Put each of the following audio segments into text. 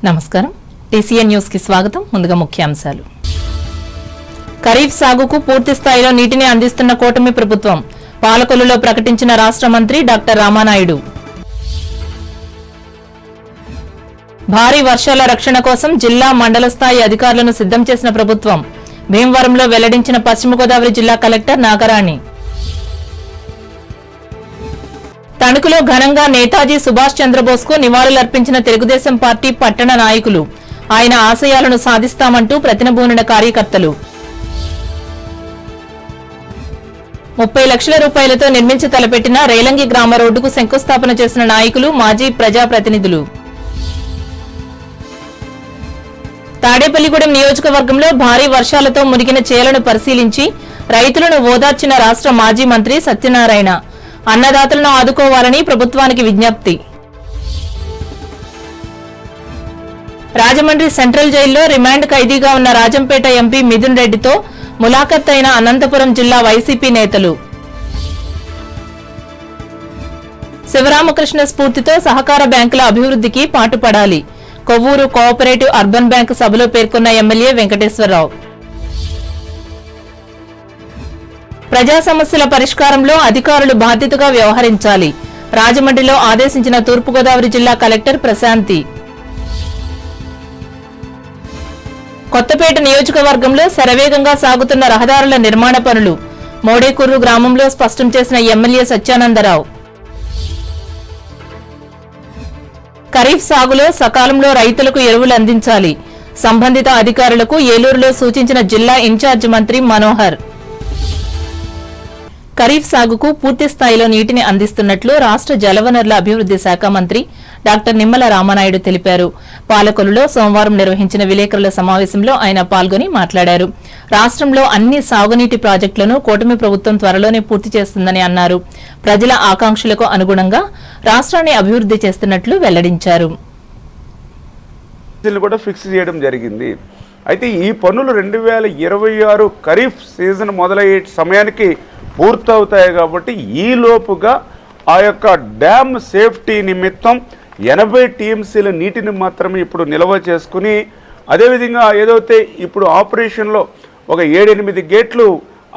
నమస్కారం TCN news కి స్వాగతం. ముందుగా ముఖ్యాంశాలు. ఖరీఫ్ సాగుకు పూర్తి స్థాయిలో నీటిని అందిస్తున్న కూటమి ప్రభుత్వం పాలకొల్లులో ప్రకటించిన రాష్ట్ర మంత్రి డాక్టర్ రామానాయుడు. భారీ వర్షాల రక్షణ కోసం జిల్లా మండల స్థాయి అధికారులను సిద్ధం చేసిన ప్రభుత్వం భీమవరంలో వెల్లడించిన పశ్చిమ గోదావరి జిల్లా కలెక్టర్ నాగరాణి. తణుకులో ఘనంగా నేతాజీ సుభాష్ చంద్రబోస్ కు నివాళులర్పించిన తెలుగుదేశం పార్టీ పట్టణ నాయకులు. ఆయన ఆశయాలను సాధిస్తామంటూ ప్రతినబూనిన కార్యకర్తలు. 30 లక్షల రూపాయలతో నిర్మించి తలపెట్టిన రేలంగి గ్రామ రోడ్డుకు శంకుస్థాపన చేసిన నాయకులు, మాజీ ప్రజాప్రతినిధులు. తాడేపల్లిగూడెం నియోజకవర్గంలో భారీ వర్షాలతో మునిగిన చేలను పరిశీలించి రైతులను ఓదార్చిన రాష్ట్ర మాజీ మంత్రి సత్యనారాయణ. అన్నదాతలను ఆదుకోవాలని ప్రభుత్వానికి విజ్ఞప్తి. రాజమండ్రి సెంట్రల్ జైల్లో రిమాండ్ ఖైదీగా ఉన్న రాజంపేట ఎంపీ మిథున్ రెడ్డితో ములాఖత్ అయిన అనంతపురం జిల్లా వైసీపీ నేతలు. శివరామకృష్ణ స్ఫూర్తితో సహకార బ్యాంకుల అభివృద్ధికి పాటుపడాలి. కొవ్వూరు కోఆపరేటివ్ అర్బన్ బ్యాంకు సభలో పేర్కొన్న ఎమ్మెల్యే వెంకటేశ్వరరావు. ప్రజా సమస్యల పరిష్కారంలో అధికారులు బాధ్యతగా వ్యవహరించాలి. రాజమండ్రిలో ఆదేశించిన తూర్పుగోదావరి జిల్లా కలెక్టర్ ప్రశాంతి. కొత్తపేట నియోజకవర్గంలో శరవేగంగా సాగుతున్న రహదారుల నిర్మాణ పనులు మోడేకూరు గ్రామంలో స్పష్టం చేసిన ఎమ్మెల్యే సత్యానందరావు. ఖరీఫ్ సాగులో సకాలంలో రైతులకు ఎరువులు అందించాలి. సంబంధిత అధికారులకు ఏలూరులో సూచించిన జిల్లా ఇన్ఛార్జ్ మంత్రి మనోహర్. ఖరీఫ్ సాగుకు పూర్తి స్థాయిలో నీటిని అందిస్తున్నట్లు రాష్ట్ర జలవనరుల అభివృద్ది శాఖ మంత్రి డాక్టర్ నిమ్మల రామానాయుడు తెలిపారు. పాలకొల్లులో సోమవారం నిర్వహించిన విలేకరుల సమావేశంలో ఆయన పాల్గొని మాట్లాడారు. రాష్ట్రంలో అన్ని సాగునీటి ప్రాజెక్టులను కూటమి ప్రభుత్వం త్వరలోనే పూర్తి చేస్తుందని అన్నారు. ప్రజల ఆకాంక్షలకు అనుగుణంగా రాష్ట్రాన్ని అభివృద్ది చేస్తున్నట్లు వెల్లడించారు. కూడా ఫిక్స్ చేయడం జరిగింది. అయితే ఈ పనులు 2026 ఖరీఫ్ సీజన్ మొదలయ్యే సమయానికి పూర్తవుతాయి. కాబట్టి ఈలోపుగా ఆ యొక్క డ్యామ్ సేఫ్టీ నిమిత్తం 80 టీఎంసీల నీటిని మాత్రమే ఇప్పుడు నిల్వ చేసుకుని, అదేవిధంగా ఏదైతే ఇప్పుడు ఆపరేషన్లో ఒక 7-8 గేట్లు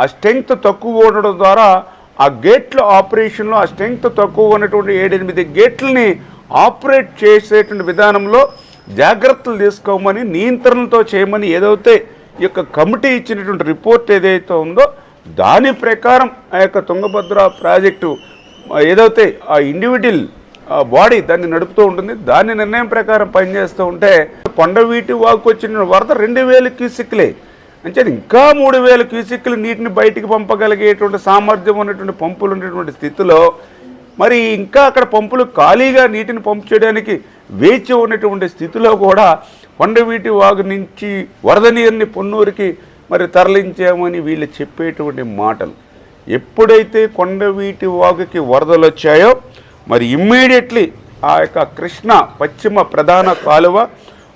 ఆ స్ట్రెంగ్త్ తక్కువ ఉండడం ద్వారా ఆ గేట్ల ఆపరేషన్లో ఆ స్ట్రెంగ్త్ తక్కువ ఉన్నటువంటి 7-8 గేట్లని ఆపరేట్ చేసేటువంటి విధానంలో జాగ్రత్తలు తీసుకోమని, నియంత్రణతో చేయమని ఏదైతే ఈ యొక్క కమిటీ ఇచ్చినటువంటి రిపోర్ట్ ఏదైతే ఉందో దాని ప్రకారం ఆ యొక్క తుంగభద్ర ప్రాజెక్టు ఏదైతే ఆ ఇండివిజువల్ బాడీ దాన్ని నడుపుతూ ఉంటుంది. దాని నిర్ణయం ప్రకారం పనిచేస్తూ ఉంటే కొండవీటి వాగుకు వచ్చిన వరద 2000 క్యూసెక్లే అంటే ఇంకా 3000 క్యూసెక్లు నీటిని బయటికి పంపగలిగేటువంటి సామర్థ్యం ఉన్నటువంటి పంపులు ఉన్నటువంటి స్థితిలో మరి ఇంకా అక్కడ పంపులు ఖాళీగా నీటిని పంపు చేయడానికి వేచి ఉన్నటువంటి స్థితిలో కూడా కొండవీటి వాగు నుంచి వరద నీరుని పొన్నూరుకి మరి తరలించామని వీళ్ళు చెప్పేటువంటి మాటలు. ఎప్పుడైతే కొండవీటి వాగుకి వరదలు వచ్చాయో మరి ఇమ్మీడియట్లీ ఆ యొక్క కృష్ణ పశ్చిమ ప్రధాన కాలువ,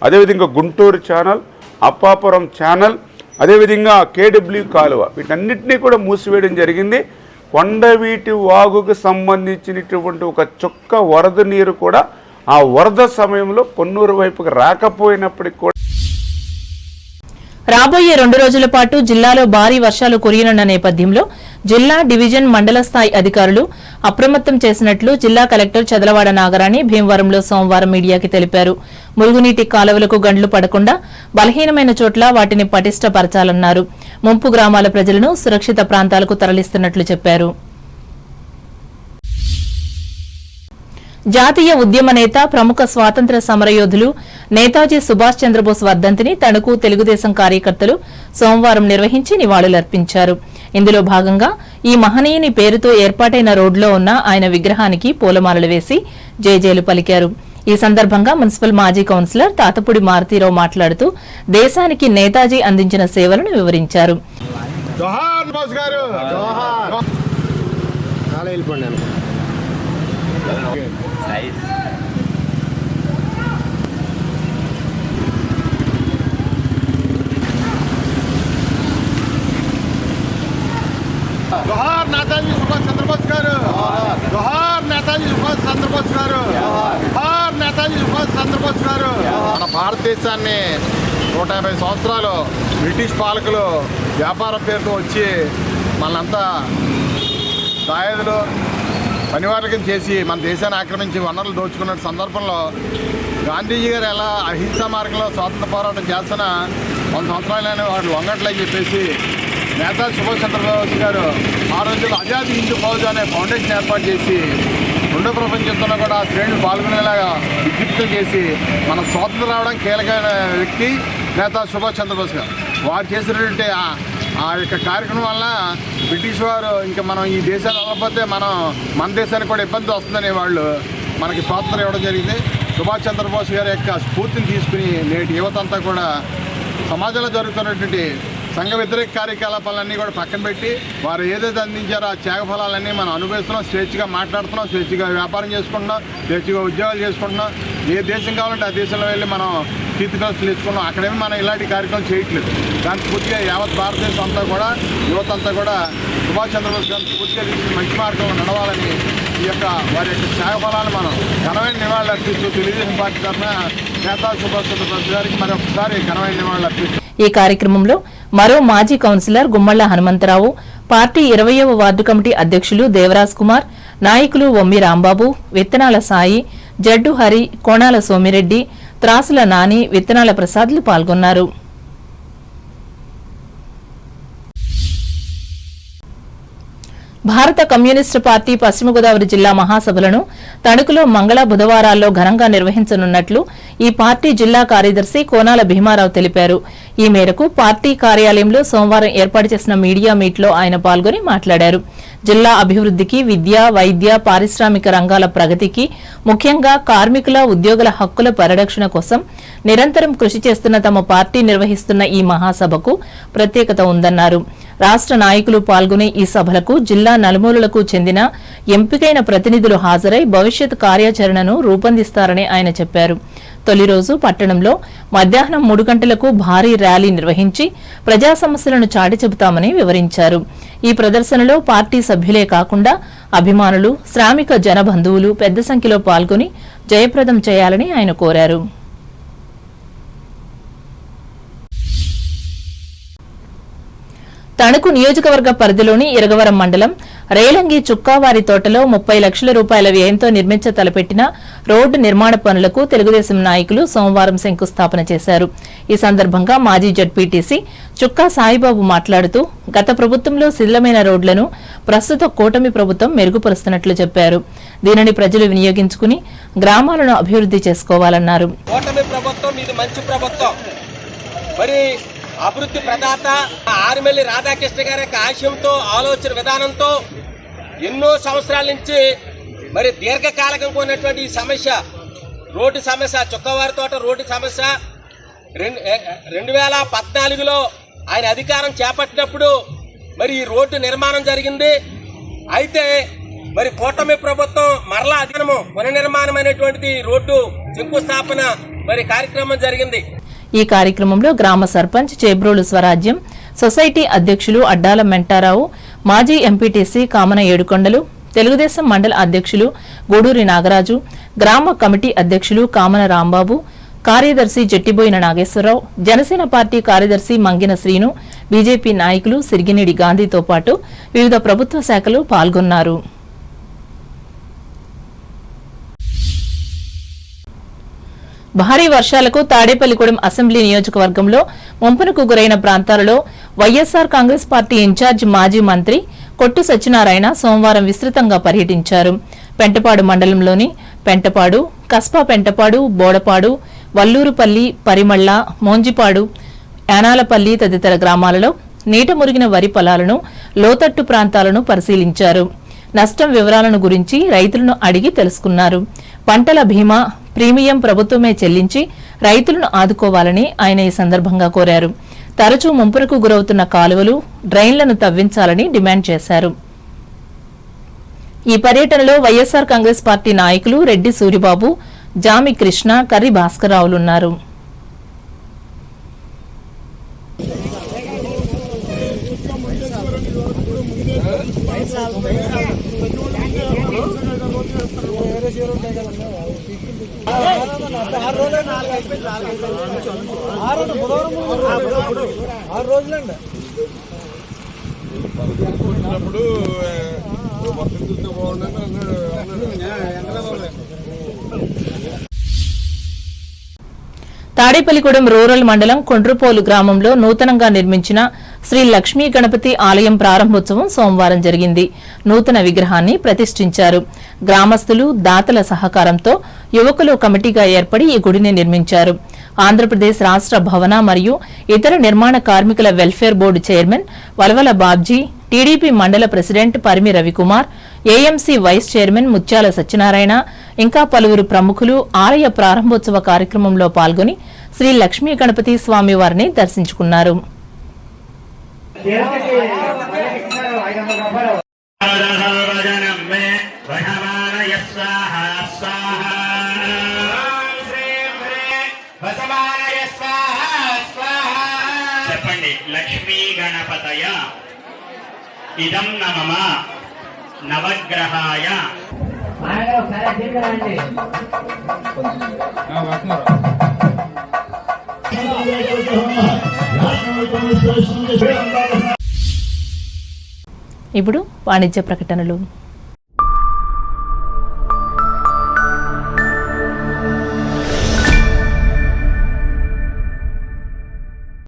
అదేవిధంగా గుంటూరు ఛానల్, అప్పాపురం ఛానల్, అదేవిధంగా కేడబ్ల్యూ కాలువ వీటన్నిటినీ కూడా మూసివేయడం జరిగింది. కొండవీటి వాగుకు సంబంధించినటువంటి ఒక చుక్క వరద నీరు కూడా ఆ వరద సమయంలో పొన్నూరు వైపుకి రాకపోయినప్పటికీ కూడా రాబోయే 2 రోజుల పాటు జిల్లాలో భారీ వర్షాలు కురియనున్న నేపథ్యంలో జిల్లా, డివిజన్, మండల స్థాయి అధికారులు అప్రమత్తం చేసినట్లు జిల్లా కలెక్టర్ చదలవాడ నాగరాణి భీమవరంలో సోమవారం మీడియాకి తెలిపారు. మురుగునీటి కాలువలకు గండ్లు పడకుండా బలహీనమైన చోట్ల వాటిని పటిష్టపరచాలన్నారు. ముంపు గ్రామాల ప్రజలను సురక్షిత ప్రాంతాలకు తరలిస్తున్నట్లు చెప్పారు. జాతీయ ఉద్యమ నేత, ప్రముఖ స్వాతంత్ర సమరయోధులు నేతాజీ సుభాష్ చంద్రబోస్ వర్ధంతిని తణుకు తెలుగుదేశం కార్యకర్తలు సోమవారం నిర్వహించి నివాళులర్పించారు. ఇందులో భాగంగా ఈ మహనీయుని పేరుతో ఏర్పాటైన రోడ్లో ఉన్న ఆయన విగ్రహానికి పూలమాలలు వేసి జేజేలు పలికారు. ఈ సందర్భంగా మున్సిపల్ మాజీ కౌన్సిలర్ తాతపూడి మారుతీరావు మాట్లాడుతూ దేశానికి నేతాజీ అందించిన సేవలను వివరించారు. జోహార్ నేతాజీ సుభాష్ చంద్రబోస్ గారు, జోహార్ నేతాజీ సుభాష్ చంద్రబోస్ గారు, జోహార్ నేతాజీ సుభాష్ చంద్రబోస్ గారు. మన భారతదేశాన్ని 150 సంవత్సరాలు బ్రిటిష్ పాలకులు వ్యాపారం పేరుతో వచ్చి మనంతా దాయాదులు పనివాళ్ళకి చేసి మన దేశాన్ని ఆక్రమించి వనరులు దోచుకున్న సందర్భంలో గాంధీజీ గారు ఎలా అహింసా మార్గంలో స్వాతంత్ర పోరాటం చేస్తున్న 100 సంవత్సరాలైనా వాడు లొంగట్లని చెప్పేసి నేతాజీ సుభాష్ చంద్రబోస్ గారు ఆ రోజుల్లో ఆజాద్ హిందూ ఫౌజ్ అనే ఫౌండేషన్ ఏర్పాటు చేసి రెండో ప్రపంచంలో కూడా శ్రేణులు పాల్గొనేలాగా విజ్ఞప్తులు చేసి మన స్వాతంత్రం రావడం కీలకమైన వ్యక్తి నేతాజీ సుభాష్ చంద్రబోస్ గారు. వారు చేసినటువంటి ఆ యొక్క కార్యక్రమం వల్ల బ్రిటిష్ వారు ఇంకా మనం ఈ దేశాన్ని వెళ్ళకపోతే మన దేశానికి కూడా ఇబ్బంది వస్తుందనే వాళ్ళు మనకి స్వాతంత్రం ఇవ్వడం జరిగింది. సుభాష్ చంద్రబోస్ గారి యొక్క స్ఫూర్తిని తీసుకుని నేటి యువత అంతా కూడా సమాజంలో జరుగుతున్నటువంటి సంఘ వ్యతిరేక కార్యకలాపాలన్నీ కూడా పక్కన పెట్టి వారు ఏదైతే అందించారో ఆ త్యాగ ఫలాలన్నీ మనం అనుభవిస్తున్నాం, స్వేచ్ఛగా మాట్లాడుతున్నాం, స్వేచ్ఛగా వ్యాపారం చేసుకుంటున్నాం, స్వేచ్ఛగా ఉద్యోగాలు చేసుకుంటున్నాం. ఏ దేశం కావాలంటే ఆ దేశంలో వెళ్ళి మనం కీర్తికలు తెచ్చుకున్నాం. అక్కడేమి మనం ఇలాంటి కార్యక్రమం చేయట్లేదు. దాని పూర్తిగా యావత్ భారతదేశం అంతా కూడా యువత అంతా కూడా సుభాష్ చంద్రబోస్ గారిని పూర్తిగా తీసుకుని మంచి మార్గంలో నడవాలని ఈ యొక్క వారి యొక్క త్యాగ ఫలాన్ని మనం ఘనమైన నివాళులు అర్పిస్తూ తెలుగుదేశం పార్టీ తరఫున నేతాజీ సుభాష్ చంద్రబోస్ గారికి మరొకసారి ఘనమైన నివాళులు అర్పిస్తూ ఈ కార్యక్రమంలో మరో మాజీ కౌన్సిలర్ గుమ్మళ్ల హనుమంతరావు, పార్టీ 20వ వార్డు కమిటీ అధ్యక్షులు దేవరాజ్ కుమార్, నాయకులు వమ్మి రాంబాబు, విత్తనాల సాయి, జడ్డు హరి, కోణాల సోమిరెడ్డి, త్రాసుల నాని, విత్తనాల ప్రసాద్లు పాల్గొన్నారు. భారత కమ్యూనిస్టు పార్టీ పశ్చిమ గోదావరి జిల్లా మహాసభలను తణుకులో మంగళ బుధవారాల్లో ఘనంగా నిర్వహించనున్నట్లు ఈ పార్టీ జిల్లా కార్యదర్శి కోనాల భీమారావు తెలిపారు. ఈ మేరకు పార్టీ కార్యాలయంలో సోమవారం ఏర్పాటు చేసిన మీడియా మీట్లో ఆయన పాల్గొని మాట్లాడారు. జిల్లా అభివృద్ధికి, విద్య, వైద్య, పారిశ్రామిక రంగాల ప్రగతికి, ముఖ్యంగా కార్మికుల, ఉద్యోగుల హక్కుల పరిరక్షణ కోసం నిరంతరం కృషి చేస్తున్న తమ పార్టీ నిర్వహిస్తున్న ఈ మహాసభకు ప్రత్యేకత ఉందన్నారు. రాష్ట్ర నాయకులు పాల్గొనే ఈ సభలకు జిల్లా నలుమూలలకు చెందిన ఎంపికైన ప్రతినిధులు హాజరై భవిష్యత్ కార్యాచరణను రూపొందిస్తారని ఆయన చెప్పారు. తొలి రోజు పట్టణంలో మధ్యాహ్నం 3 గంటలకు భారీ ర్యాలీ నిర్వహించి ప్రజా సమస్యలను చాటి చెబుతామని వివరించారు. ఈ ప్రదర్శనలో పార్టీ సభ్యులే కాకుండా అభిమానులు, శ్రామిక జనబంధువులు పెద్ద సంఖ్యలో పాల్గొని జయప్రదం చేయాలని ఆయన కోరారు. తణుకు నియోజకవర్గ పరిధిలోని ఇరగవరం మండలం రేలంగి చుక్కావారి తోటలో 30 లక్షల రూపాయల వ్యయంతో నిర్మించ తలపెట్టిన రోడ్డు నిర్మాణ పనులకు తెలుగుదేశం నాయకులు సోమవారం శంకుస్థాపన చేశారు. ఈ సందర్భంగా మాజీ జడ్పీటీసీ చుక్కా సాయిబాబు మాట్లాడుతూ గత ప్రభుత్వంలో శిథిలమైన రోడ్లను ప్రస్తుత కూటమి ప్రభుత్వం మెరుగుపరుస్తున్నట్లు చెప్పారు. దీనిని ప్రజలు వినియోగించుకుని గ్రామాలను అభివృద్ధి చేసుకోవాలన్నారు. అభివృద్ధి ప్రదాత ఆరిమెల్లి రాధాకృష్ణ గారి యొక్క ఆశయంతో, ఆలోచన విధానంతో ఎన్నో సంవత్సరాల నుంచి మరి దీర్ఘకాలికంగా ఉన్నటువంటి ఈ సమస్య, రోడ్డు సమస్య, చుక్కవారి తోట రోడ్డు సమస్య 2014లో ఆయన అధికారం చేపట్టినప్పుడు మరి ఈ రోడ్డు నిర్మాణం జరిగింది. అయితే మరి కూటమి ప్రభుత్వం మరలా అధికారము పునర్నిర్మాణం అనేటువంటిది రోడ్డు శంకుస్థాపన మరి కార్యక్రమం జరిగింది. ఈ కార్యక్రమంలో గ్రామ సర్పంచ్ చేబ్రోలు స్వరాజ్యం, సొసైటీ అధ్యక్షులు అడ్డాల మెంటారావు, మాజీ ఎంపీటీసీ కామన ఏడుకొండలు, తెలుగుదేశం మండల అధ్యక్షులు గూడూరి నాగరాజు, గ్రామ కమిటీ అధ్యక్షులు కామన రాంబాబు, కార్యదర్శి జట్టిబోయిన నాగేశ్వరరావు, జనసేన పార్టీ కార్యదర్శి మంగిన శ్రీను, బీజేపీ నాయకులు సిరిగినేడి గాంధీతో పాటు వివిధ ప్రభుత్వ శాఖలు పాల్గొన్నారు. భారీ వర్షాలకు తాడేపల్లిగూడెం అసెంబ్లీ నియోజకవర్గంలో ముంపునకు గురైన ప్రాంతాలలో వైఎస్సార్ కాంగ్రెస్ పార్టీ ఇన్ఛార్జ్ మాజీ మంత్రి కొట్టు సత్యనారాయణ సోమవారం విస్తృతంగా పర్యటించారు. పెంటపాడు మండలంలోని పెంటపాడు, కస్పా పెంటపాడు, బోడపాడు, వల్లూరుపల్లి, పరిమళ్ల, మోంజిపాడు, యానాలపల్లి తదితర గ్రామాలలో నీట మురిగిన వరి పొలాలను, లోతట్టు ప్రాంతాలను పరిశీలించారు. నష్టం వివరాలను గురించి రైతులను అడిగి తెలుసుకున్నారు. పంటల బీమా ప్రీమియం ప్రభుత్వమే చెల్లించి రైతులను ఆదుకోవాలని ఆయన ఈ సందర్భంగా కోరారు. తరచూ ముంపునకు గురవుతున్న కాలువలు, డ్రైన్లను తవ్వించాలని డిమాండ్ చేశారు. ఈ పర్యటనలో వైఎస్సార్ కాంగ్రెస్ పార్టీ నాయకులు రెడ్డి సూరిబాబు, జామి కృష్ణ, కర్రి భాస్కర్రావులున్నారు. తాడేపల్లిగూడెం రూరల్ మండలం కొండ్రుపోలు గ్రామంలో నూతనంగా నిర్మించిన శ్రీ లక్ష్మీ గణపతి ఆలయం ప్రారంభోత్సవం సోమవారం జరిగింది. నూతన విగ్రహాన్ని ప్రతిష్ఠించారు. గ్రామస్తులు, దాతల సహకారంతో యువకులు కమిటీగా ఏర్పడి ఈ గుడిని నిర్మించారు. ఆంధ్రప్రదేశ్ రాష్ట్ర భవన మరియు ఇతర నిర్మాణ కార్మికుల welfare board chairman Valavala Babji, TDP mandal president Parimi Ravikumar, AMC vice chairman Mutyala Satyanarayana ఇంకా పలువురు ప్రముఖులు ఆలయ ప్రారంభోత్సవ కార్యక్రమంలో పాల్గొని శ్రీ లక్ష్మీ గణపతి స్వామివారిని దర్శించుకున్నారు. చెప్పండి. లక్ష్మీ గణపతయ ఇదం నమః నవగ్రహాయ. ఇప్పుడు వాణిజ్య ప్రకటనలు.